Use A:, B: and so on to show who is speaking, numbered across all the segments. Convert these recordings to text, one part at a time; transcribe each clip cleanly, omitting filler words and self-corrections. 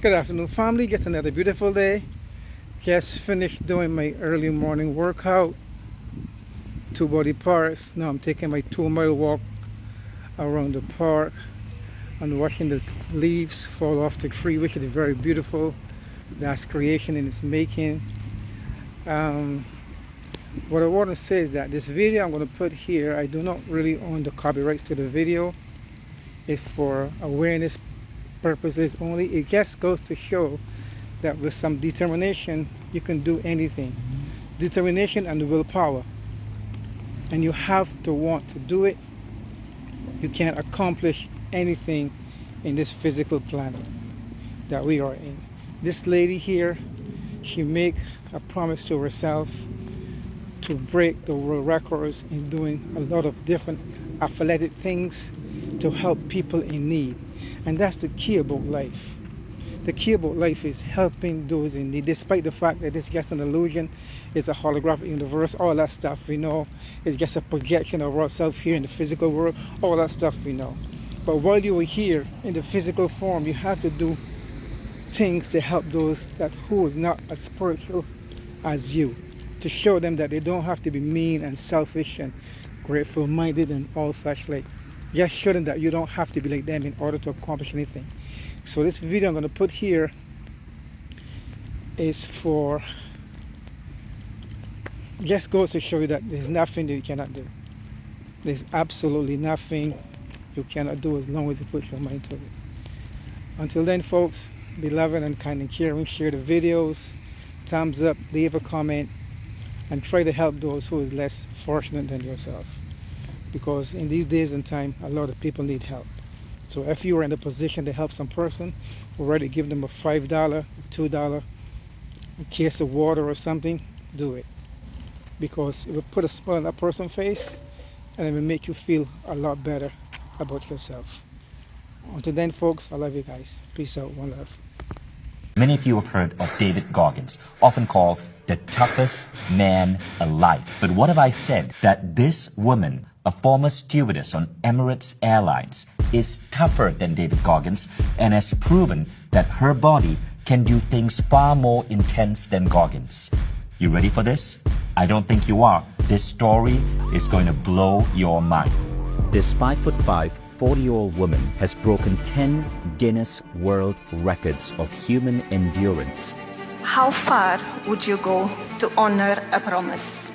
A: Good afternoon, family. Just another beautiful day. Just finished doing my early morning workout, two body parts. Now I'm taking my 2 mile walk around the park and watching the leaves fall off the tree, which is very beautiful. That's creation in its making. What I want to say is that this video I'm going to put here, I do not really own the copyrights to the video. It's for awareness purposes only. It just goes to show that with some determination you can do anything. Determination and willpower, and you have to want to do it. You can't accomplish anything in this physical planet that we are in. This lady here, she make a promise to herself to break the world records in doing a lot of different athletic things to help people in need. And that's the key about life. The key about life is helping those in need, despite the fact that it's just an illusion, it's a holographic universe, all that stuff we know. It's just a projection of ourselves here in the physical world, all that stuff we know. But while you are here in the physical form, you have to do things to help those that who is not as spiritual as you, to show them that they don't have to be mean and selfish and grateful minded and all such. Like, just show them that you don't have to be like them in order to accomplish anything. So this video I'm going to put here is for, just goes to show you that there's nothing that you cannot do. There's absolutely nothing you cannot do as long as you put your mind to it. Until then, folks, be loving and kind and caring. Share the videos, thumbs up, leave a comment, and try to help those who is less fortunate than yourself. Because in these days and time, a lot of people need help. So if you are in a position to help some person, already give them a $5, $2, a case of water or something, do it. Because it will put a smile on that person's face and it will make you feel a lot better about yourself. Until then, folks, I love you guys. Peace out. One love.
B: Many of you have heard of David Goggins, often called the toughest man alive. But what if I said that this woman, a former stewardess on Emirates Airlines, is tougher than David Goggins and has proven that her body can do things far more intense than Goggins? You ready for this? I don't think you are. This story is going to blow your mind.
C: This 5'5", 40-year-old woman has broken 10 Guinness World Records of human endurance.
D: How far would you go to honor a promise?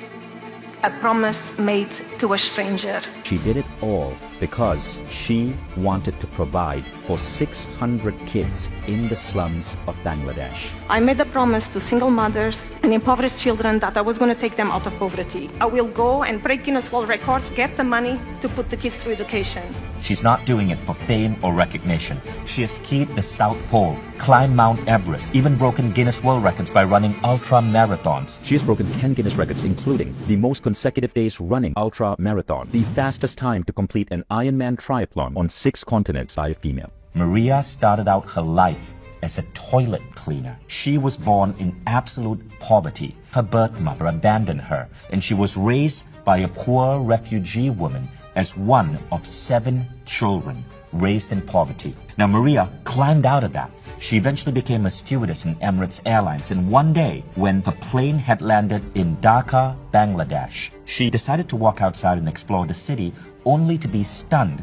D: A promise made to a stranger.
C: She did it all because she wanted to provide for 600 kids in the slums of Bangladesh.
D: I made a promise to single mothers and impoverished children that I was going to take them out of poverty. I will go and break Guinness World Records, get the money to put the kids through education.
B: She's not doing it for fame or recognition. She has skied the South Pole, climbed Mount Everest, even broken Guinness World Records by running ultra marathons.
C: She has broken 10 Guinness records, including the most consecutive days running ultra marathon, the fastest time to complete an Ironman triathlon on 6 continents by a female.
B: Maria started out her life as a toilet cleaner. She was born in absolute poverty. Her birth mother abandoned her, and she was raised by a poor refugee woman as one of 7 children raised in poverty. Now, Maria climbed out of that. She eventually became a stewardess in Emirates Airlines, and one day, when her plane had landed in Dhaka, Bangladesh, she decided to walk outside and explore the city, only to be stunned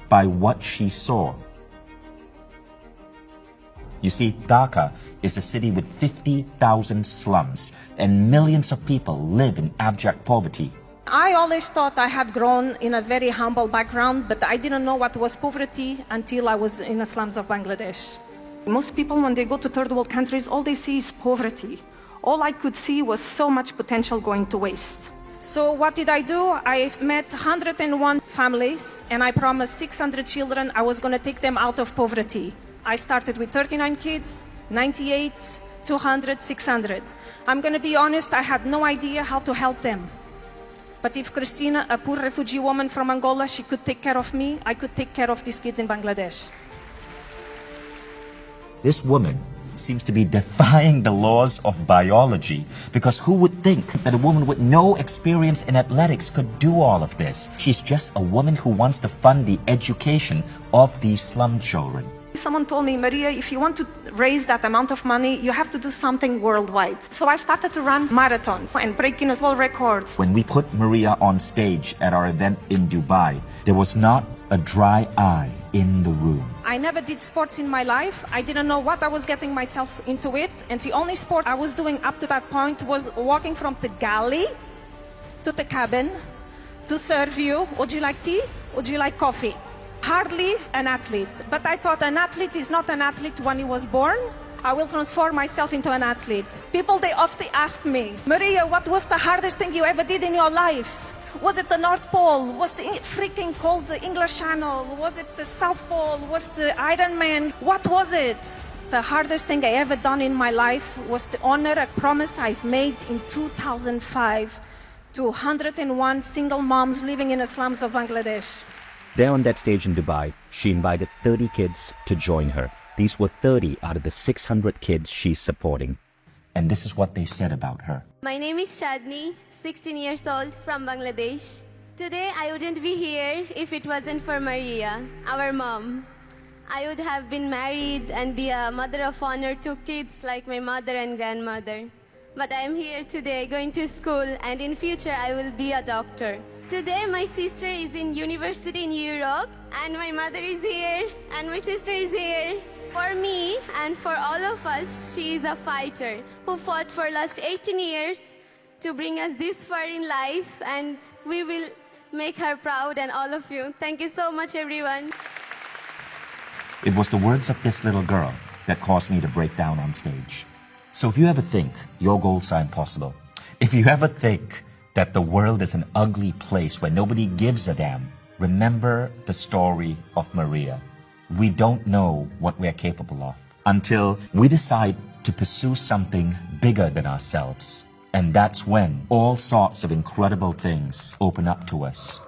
B: by what she saw. You see, Dhaka is a city with 50,000 slums, and millions of people live in abject poverty.
D: I always thought I had grown in a very humble background, but I didn't know what was poverty until I was in the slums of Bangladesh. Most people, when they go to third world countries, all they see is poverty. All I could see was so much potential going to waste. So what did I do? I met 101 families, and I promised 600 children I was going to take them out of poverty. I started with 39 kids, 98, 200, 600. I'm going to be honest, I had no idea how to help them. But if Christina, a poor refugee woman from Angola, she could take care of me, I could take care of these kids in Bangladesh.
B: This woman seems to be defying the laws of biology, because who would think that a woman with no experience in athletics could do all of this? She's just a woman who wants to fund the education of these slum children.
D: Someone told me, Maria, if you want to raise that amount of money, you have to do something worldwide. So I started to run marathons and break Guinness World Records.
B: When we put Maria on stage at our event in Dubai, there was not a dry eye in the room.
D: I never did sports in my life. I didn't know what I was getting myself into it. And the only sport I was doing up to that point was walking from the galley to the cabin to serve you. Would you like tea? Would you like coffee? Hardly an athlete. But I thought an athlete is not an athlete when he was born. I will transform myself into an athlete. People, they often ask me, Maria, what was the hardest thing you ever did in your life? Was it the North Pole? Was the freaking cold the English Channel? Was it the South Pole? Was the Ironman? What was it? The hardest thing I ever done in my life was to honor a promise I've made in 2005 to 101 single moms living in the slums of Bangladesh.
C: There on that stage in Dubai, she invited 30 kids to join her. These were 30 out of the 600 kids she's supporting.
B: And this is what they said about her.
E: My name is Chadni, 16 years old, from Bangladesh. Today I wouldn't be here if it wasn't for Maria, our mom. I would have been married and be a mother of honor to kids like my mother and grandmother. But I am here today going to school, and in future I will be a doctor. Today my sister is in university in Europe, and my mother is here, and my sister is here. For me and for all of us, she is a fighter who fought for last 18 years to bring us this far in life, and we will make her proud and all of you. Thank you so much, everyone.
B: It was the words of this little girl that caused me to break down on stage. So if you ever think your goals are impossible, if you ever think that the world is an ugly place where nobody gives a damn, remember the story of Maria. We don't know what we're capable of until we decide to pursue something bigger than ourselves. And that's when all sorts of incredible things open up to us.